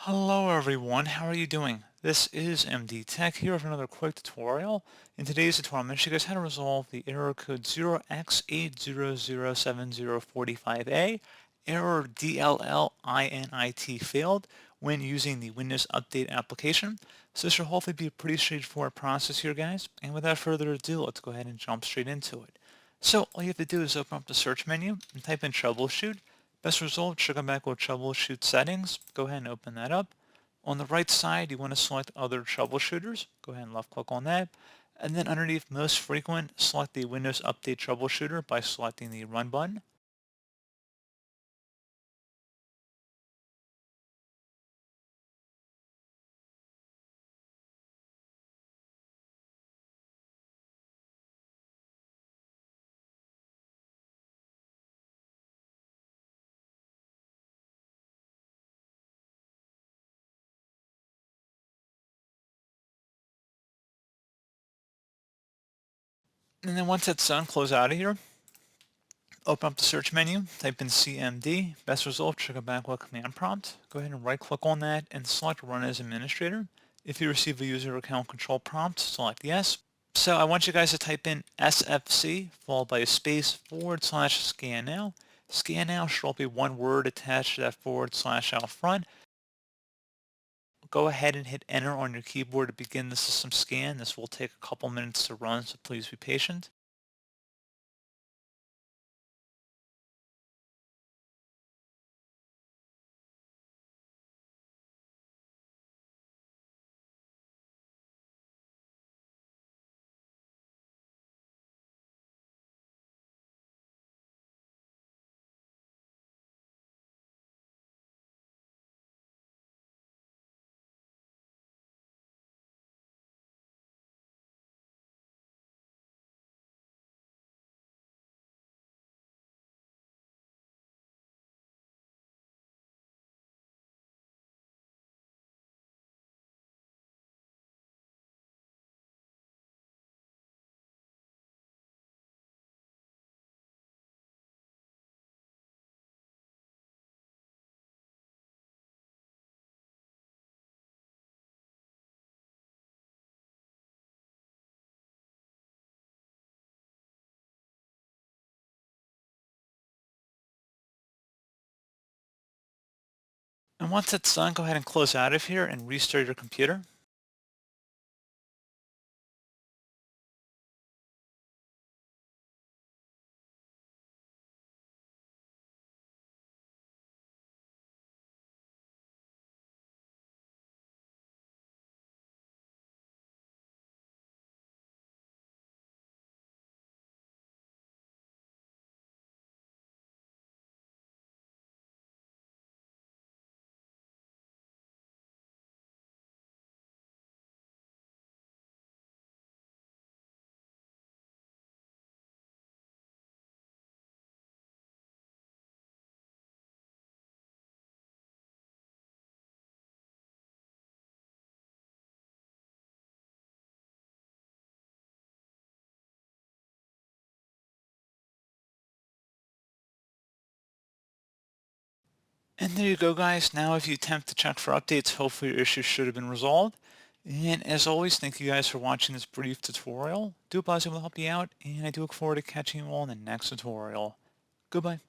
Hello everyone, how are you doing? This is MD Tech here with another quick tutorial. In today's tutorial, I'm going to show you guys how to resolve the error code 0x8007045A, error DLL INIT failed when using the Windows Update application. So this should hopefully be a pretty straightforward process here, guys. And without further ado, let's go ahead and jump straight into it. So all you have to do is open up the search menu and type in Troubleshoot. Best result should come back with Troubleshoot settings. Go ahead and open that up. On the right side, you want to select Other Troubleshooters. Go ahead and left click on that. And then underneath Most Frequent, select the Windows Update Troubleshooter by selecting the Run button. And then once that's done, close out of here. Open up the search menu, type in CMD. Best result should come back with a command prompt. Go ahead and right click on that and select Run as Administrator. If you receive a user account control prompt, select Yes. So I want you guys to type in SFC followed by a space /scan now. Scan now should all be one word attached to that / out front. Go ahead and hit enter on your keyboard to begin the system scan. This will take a couple minutes to run, so please be patient. And once it's done, go ahead and close out of here and restart your computer. And there you go, guys. Now if you attempt to check for updates, hopefully your issue should have been resolved. And as always, thank you guys for watching this brief tutorial. Do hope I was able to help you out, and I do look forward to catching you all in the next tutorial. Goodbye.